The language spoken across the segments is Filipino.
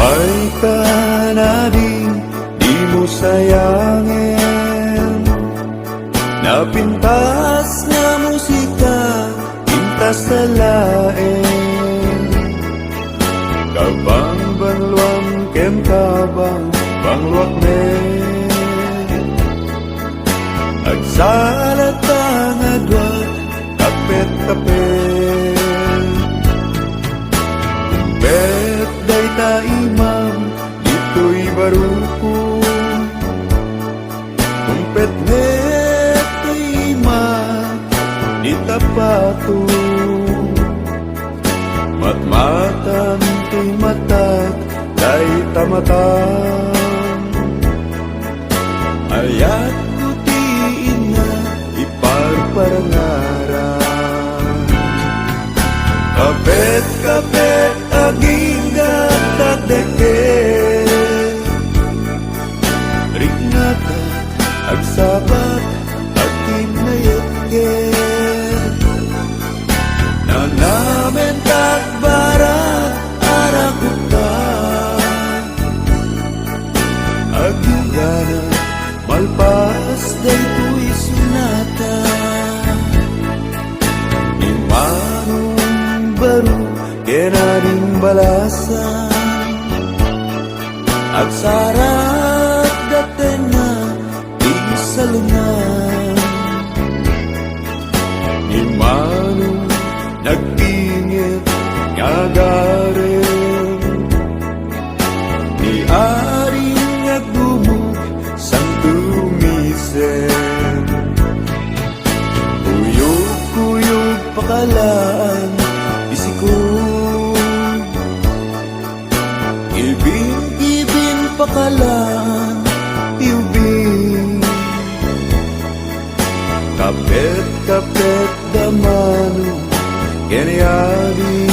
May ka na din, di mo sayangin. Napintas na musika, pintas sa lain. Kabang banluam kem kabang bangluak men. Agsalata nga dwat, kapet-kapet. Kumpet day ta imam, dito'y baruko. Kumpet net ta imam, di tapato. Matmatan to'y matat, day tamatan. Ayat kutiin na, iparparangaran. Kapet-kapet aging gatagdeket. Rignata agsabat atin na yetket. Nanamen takbarat arakutan. Aging gana malpas daytoy sunata. Imanong baru kenaring balasan. Agsarat daten na di salungan. Imanong nagtingit ngagarin. Ni aring nagdumog sang tumisen. Kuyog-kuyog pakalaan isikog. Ilbing-ibing pakalaan iubing. Kapet-kapet damano kenyari.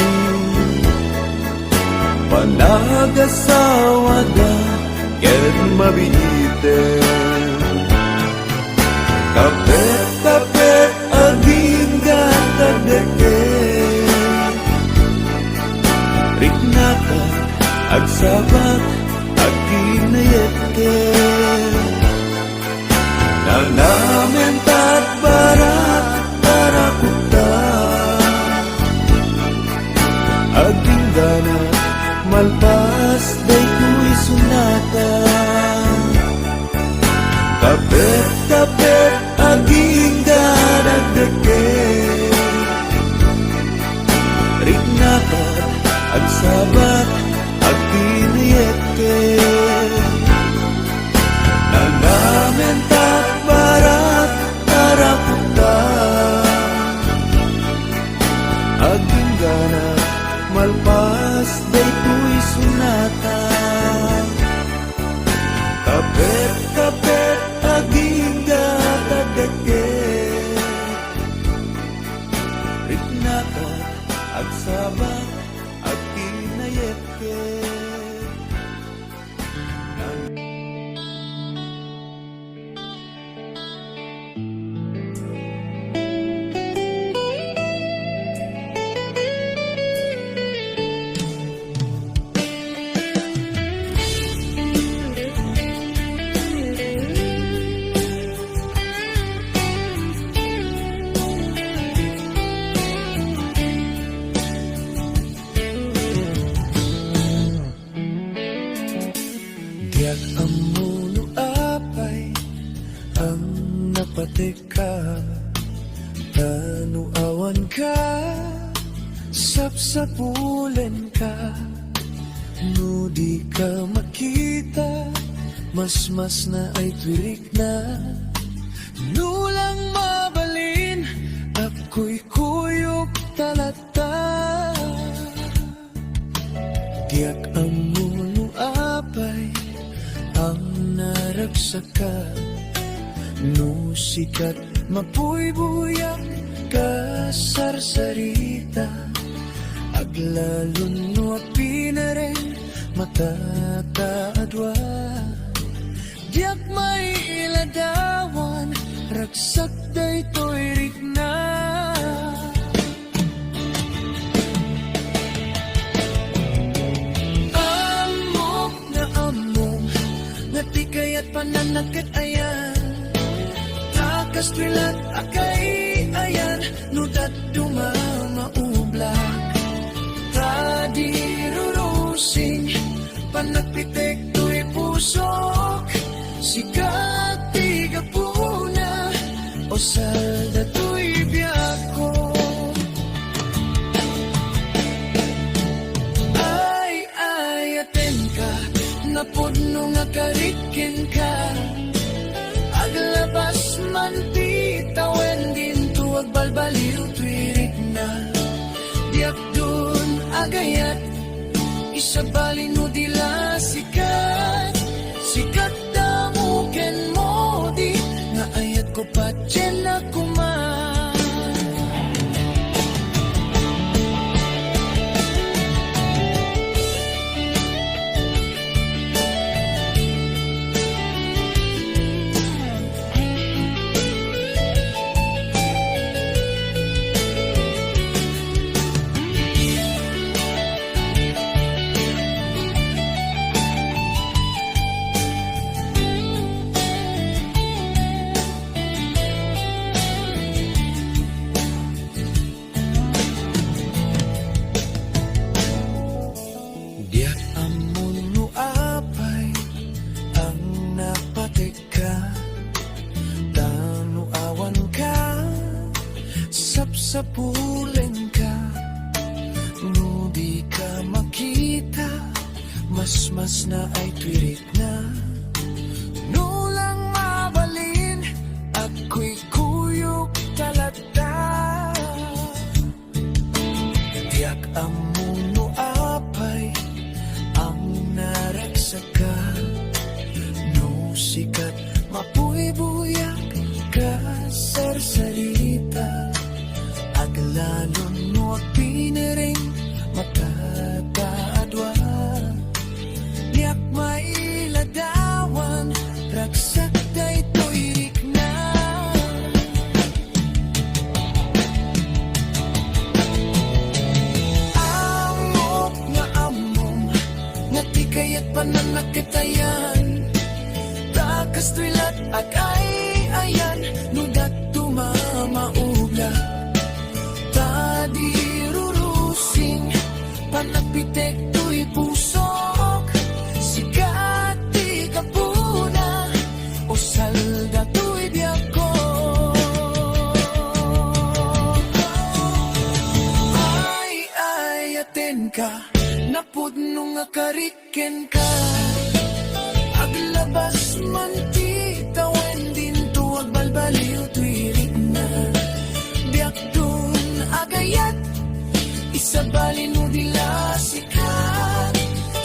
Panagasawa da ket mabiiten. Kapet-kapet aging gatagdeket. Riknata agsabat aging nayetket. Nanamen takbarat arakutan. Aging gana malpas daytoy sunata. Kapet-kapet aging gatagdeket. Riknakat agsabat aging nayetket. Nanamen takbarat arakutan. Aging gana malpas daytoy sunata. Kapet-kapet aging gatagdeket. Riknakat agsabat aging nayetket. Diyak amuno apay ang napatika. Tanuawan ka, sapsapulen ka. No di ka makita, mas na ay twirik na. Nulang mabalin, ako'y kuyog talata. Diyak amuno apay ang naragsaka. No sikat mapuy-buyak kasarsarita. Aglalon no apinaren matataadwa. Diyak may iladawan, ragsak daytoy rikna. Amo pananakit ayan, takas twilat akay ayan, nudat dumamaublak, tadirurusing, panagpitek to'y pusok, sikat tigapuna, o salda to'y biyako. Ay, aten ka, napudno nga karikin ka, aglabas man pitawen din tuwag balbaliw twirik na, diak dun agayat, isabalin mo dila sikat, sikat damuken mo di, nga ayat ko pa dyan na kuman. Diyak amon no apay ang napatika, tanu awan ka, sapsapulen ka, no di ka makita, mas na ay twirik na, no lang mabalin, ako'y kuyok talata. Diyak amon no apay ang naragsaka, no sikat mapuy-buyak ka sarsalita, aglalon no pinaring makataadwa, niyak mailadawan, ragsak day to'y na. Amok nga amom, nga tikayat pananakit ayan, takas twilat akay ayan, nudat tumamaubla, tadirurusing, panagpitek to'y pusok, sikat di kapuna, o salda to'y biyako. Ay, aten ka, napudno nga kariken ka, aglabas man titawen din tuwag balbaliw twirik na, biyak dun agayat, isabalin mo dila sikat,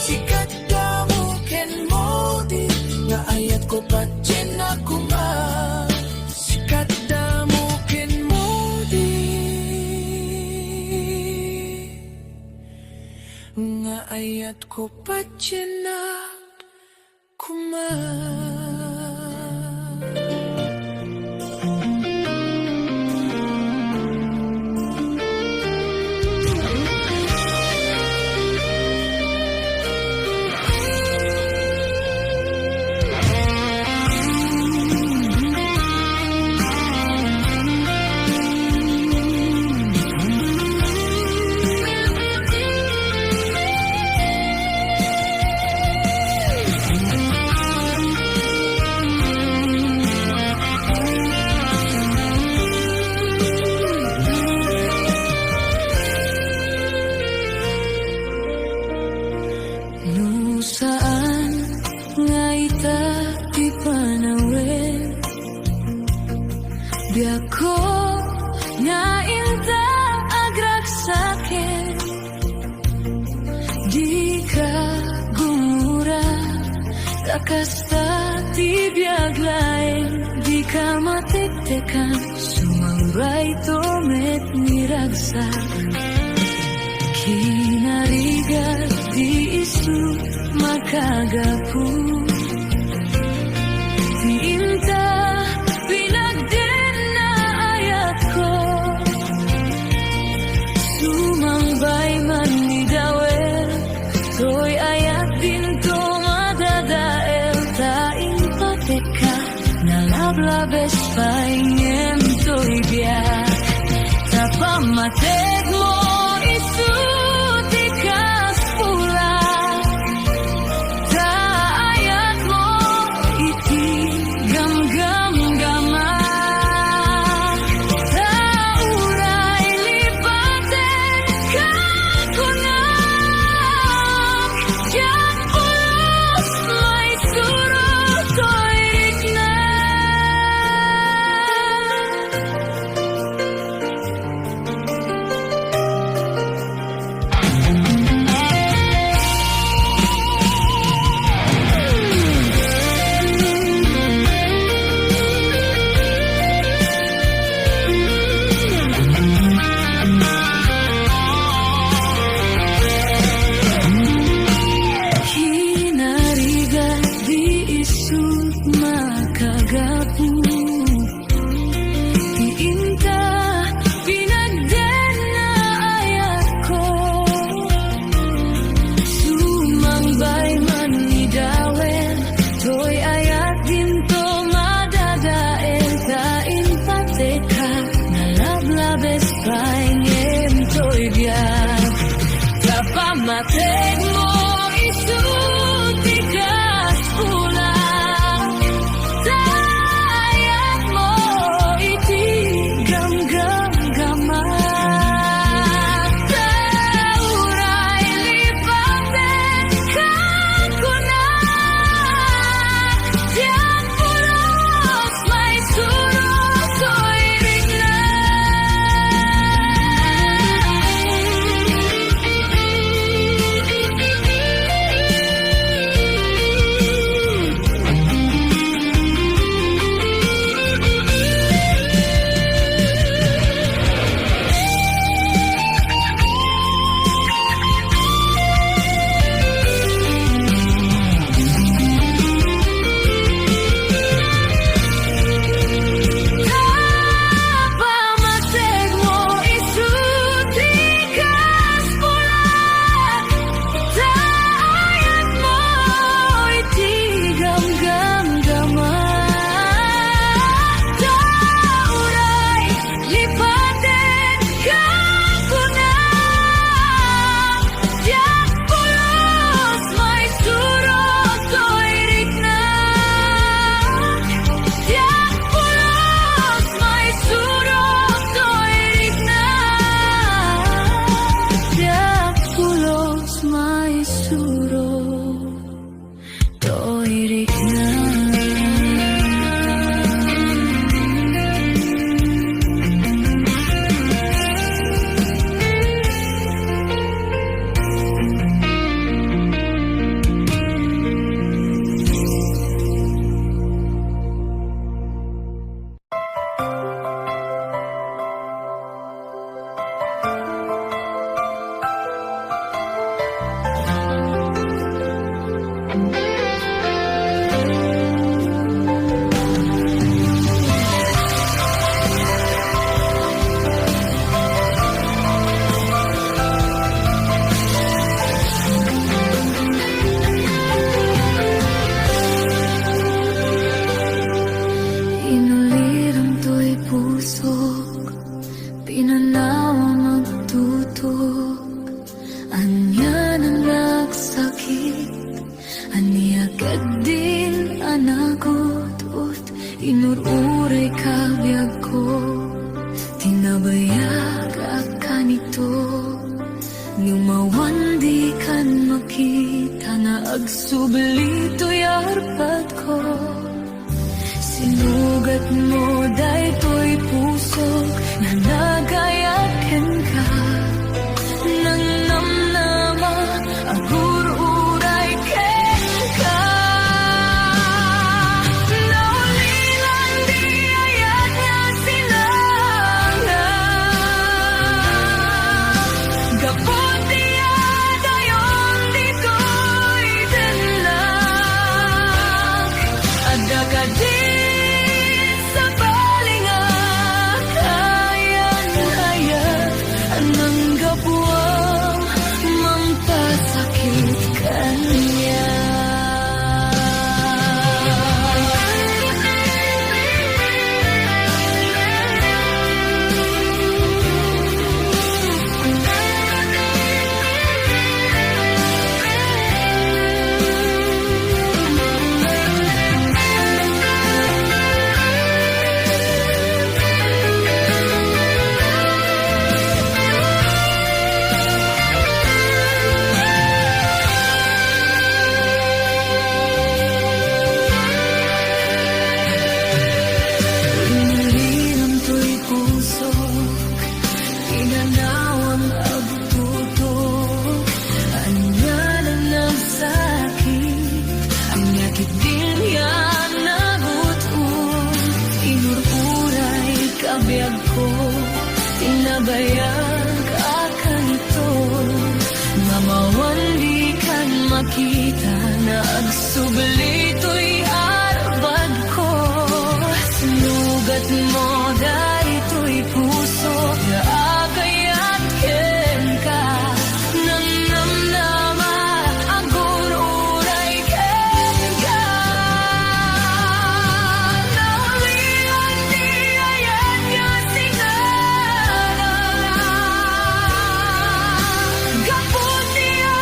sikat damuken mo di, nga ayat ko pa dyan na kuman, sikat damuken mo di, nga ayat ko pa dyan na kuman. Saan nga ita di panawin, biyak ko nga inta agragsakin, di ka gumura, takas ta ti biyag lain, di ka matiktekan, sumangray tomet niragsak, kinarigat di isu makagapu, tinta pinagden na ayat ko, sumangbay man ni dawel, to'y ayat din to madadael, taing patek Mateg mo isuti kas pula, dayat mo iti gam-gam-gama. Tauray lipaten kakuna, diyan pulos may surot ko'y rigna. Pamateg mo isuti kas pula, dayat mo iti gam-gam-gama. Tauray lipaten kakuna, diyan pulos may surot ko'y rigna. Diyan pulos may surot ko'y rigna. Diyan pulos may surot ko'y rigna. Inuliram to'y pusok, pinanawa magtutok. Anya nang nagsakit, aniagad din anagot. Inururay kabiyag ko, tinabayag akanito. Lumawan di kan makita na agsubli to'y arpat ko. Sinugat mo daytoy pusok na nagayaken ka. Nang namnama agur-uray ken ka. Naulilan di ayat nga sinanga. Gapot diya dayon dito'y tenlag. Adagadi sa balingak, ayan-ayan anang gabuang mampasakit kanya. Inuliram to'y pusok, pinanawang agtutok. Anya nang nagsakit, ang yakit din yan nagutom. Inururay kabiyag ko, tinabayag akanito. Mamawan di kan makita na agsubli to'y arbad ko. Sinugat mo daytoy puso na agayat ken ka. Nang namnama agur-uray ken ka. Naulilan di ayat nga sinanga. Gapot diya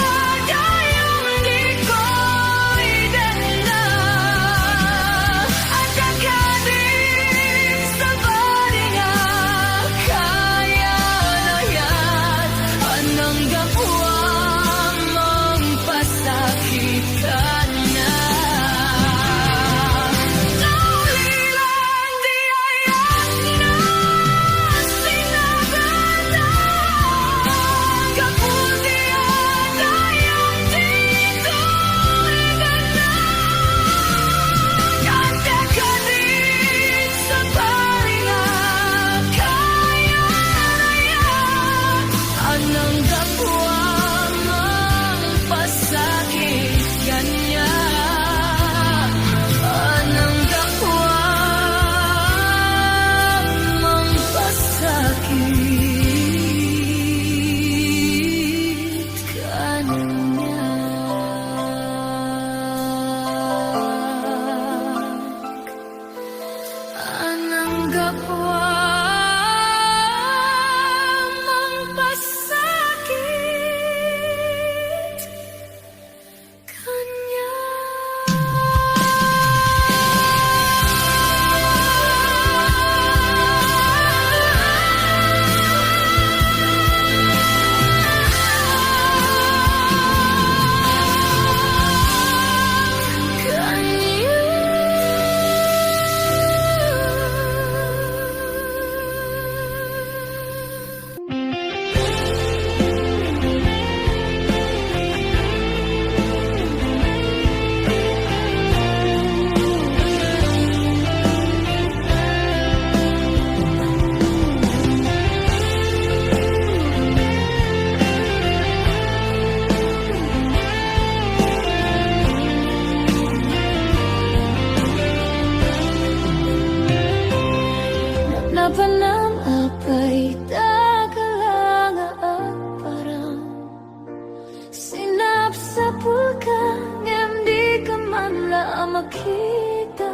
makita.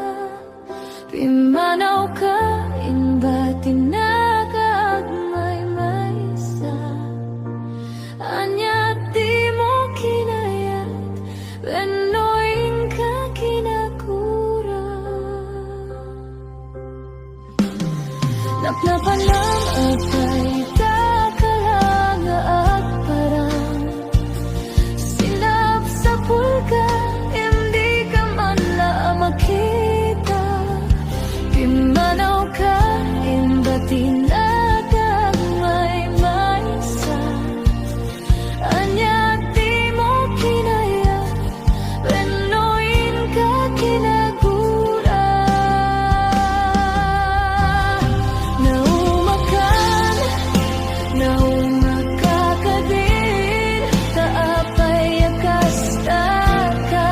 Pimanaw ka, inba tinagagmay maysa. Anya di mo kinayat, wenoin ka kinakura. Naplapan ng agay, takalanga at parang silap sa pulga, hindi ka man la makita. Pimanaw ka, imba tinagagmay maysa. Anya di mo kinayat, wenoin ka kinagura. Naumakan, naumakakadin, kaapay akasta ka,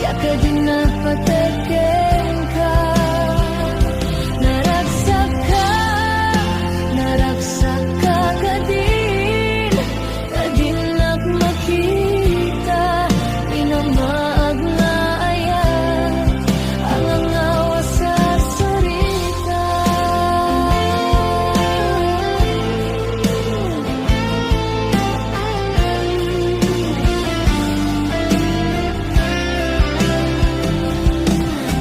yaka din napatagin ka. Naragsak ka kadin, kadinak makita. Pinamaag na ayat, ang angawa sa sarita.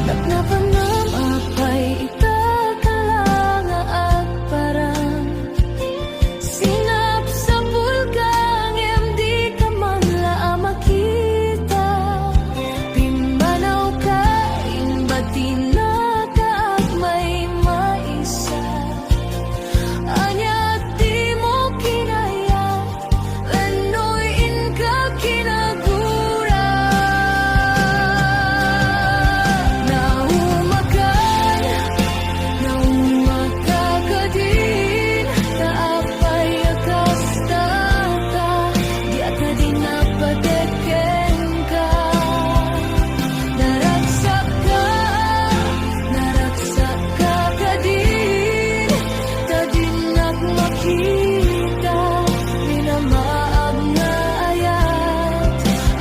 Naplapan ng apay, itakalanga at parang sinap sa bulgang, hindi ka man la makita. Pimanaw ka, imba tinagagmay maisa. Anya di mo kinayat, wenoin ka kinagura. Naumakan, naumakakadin, kaapay akasta ka, yaka din napatagin ka. Naragsak ka kadin, kadinak makita. Pinamaag na ayat,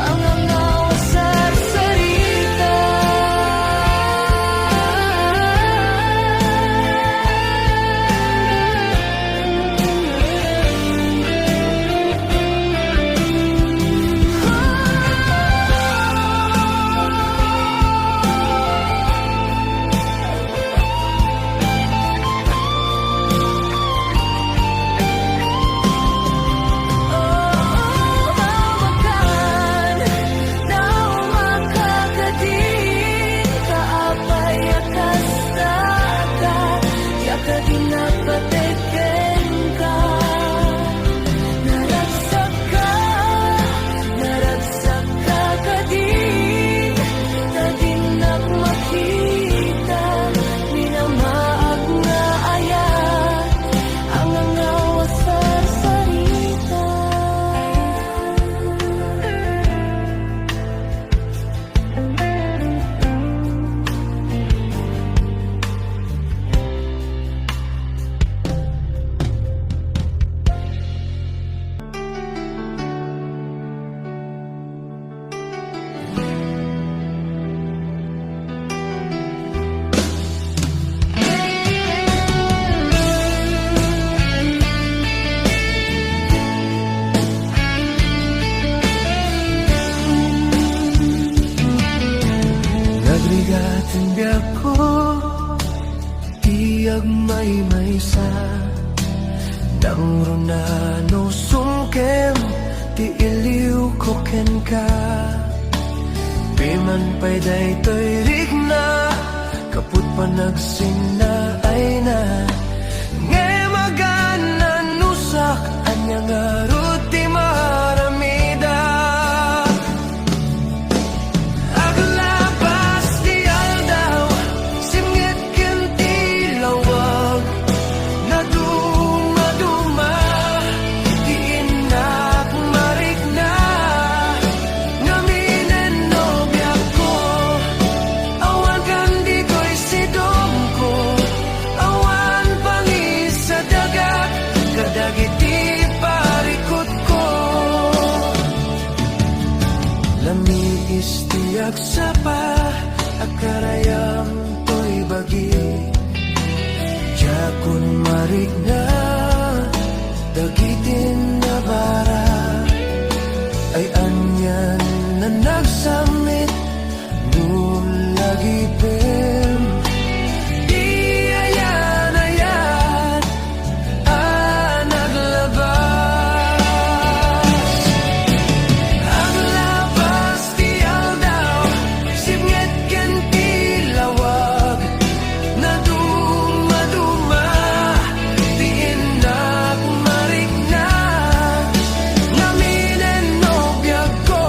ang angaw sa sarita. Naumakan, naumakakadin, kaapay akasta ka, yaka din napatagin ka. Naragsak ka kadin, kadinak makita. Minamaag na ayat, ang angawa sa sarita. Nagrigatan biyak ko, tiyag may-maysa. Nang runano sungkem, ti iliw ko ken ka. Piman pa'y daytoy rigna, kaput pa nagsina ay na. Ngay maganan nusak, anyang arut ti maramida. Aglabas ti aldaw, simngit ken ti lawag. Naduma-duma, ti inak marikna. Ngaminen nobya ko, awan kan di ko'y sidong ko. Awan pangisa dagat, kadagiti parikot ko. Lamiis tiyak sapa, akarayam to'y bagi Yakun marigna dagitin na bara ay anyan na nagsamit nulagi pem di ayan ayan naglabas ang labas ti aldaw sibnget ken ti lawag na dumaduma ti inak marigna naminen no biag ko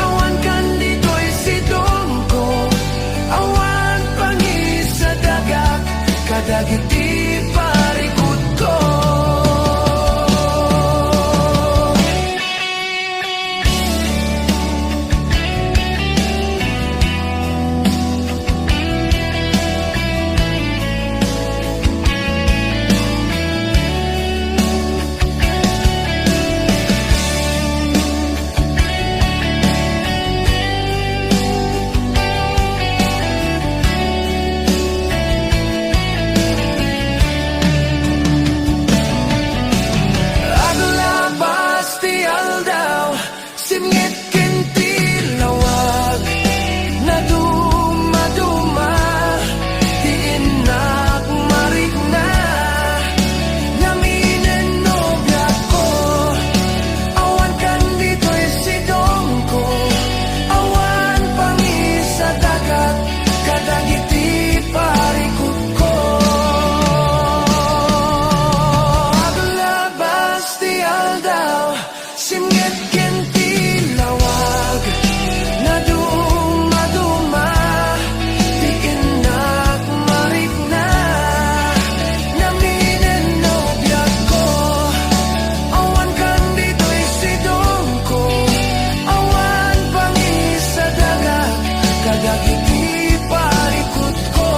awan kan dito'y sidong ko awan pangisa dagak kadagiti parikot ko Aglabas ti aldaw sibnget ken ti lawag na dumaduma ti inak marigna naminen no biag ko awan kan dito'y sidong ko awan pangisa dagat kadagiti parikot ko aglabas ti aldaw sibnget ken ti lawag na dumaduma ti inak marigna naminen no biag ko awan kan dito'y sidong ko awan pangisa dagat kadagiti parikot ko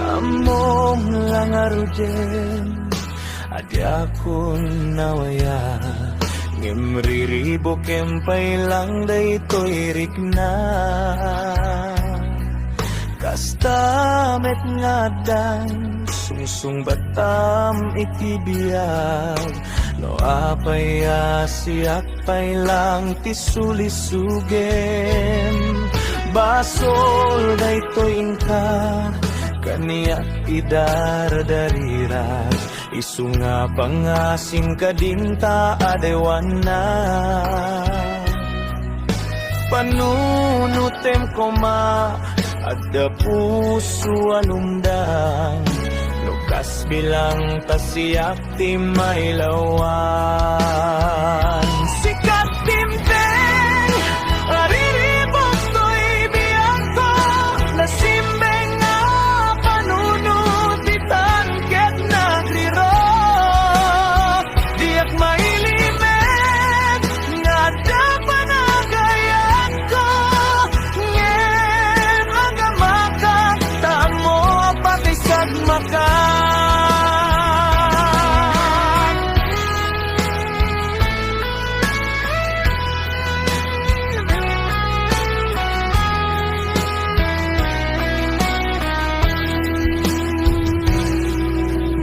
Amom lang arujen adi akun nawaya ngimriribo kempay lang daytoy rikna kastamet ngadan sungsung batam iti biyag no apay asiak pay lang ti sulisugem basol daytoy inka kaniyak idardarira isunga pangasing kadinta adewan na panunutem koma adda puso alumdang lukas bilang tasiyak ti mailawan sikat timpeng ariribok to'y biyang ko nasimbeng nga panunod ti tangket nagriro diyak mailimet nga da panagayat ko ngem agamaka tamo pati sagmaka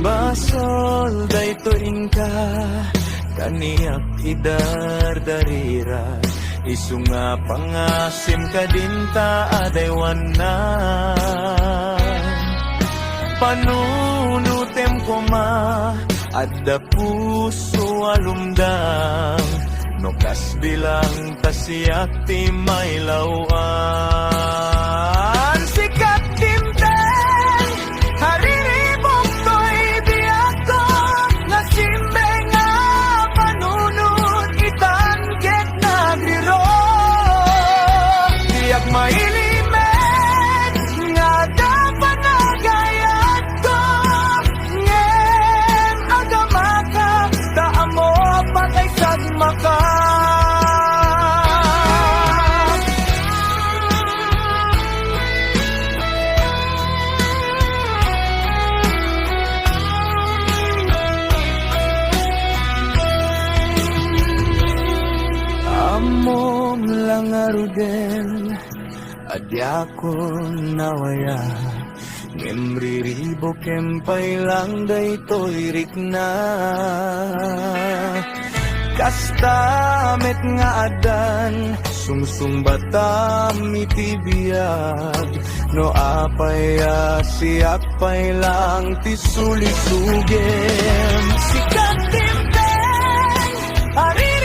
basol daytoy ka kaniyak idardarira isunga pangasim kadinta adaywan na panunutem koma adda puso alumdang nokas bilang tasiyak ti mailawan sikat timten hariribok to'y biyak ko Diakon nawaya Ngemriribo kempay lang daytoy rikna Kastamet nga adan Sungsung batam itibiyag No apaya siyak pay lang tisulisugem Sikat timpeng Ari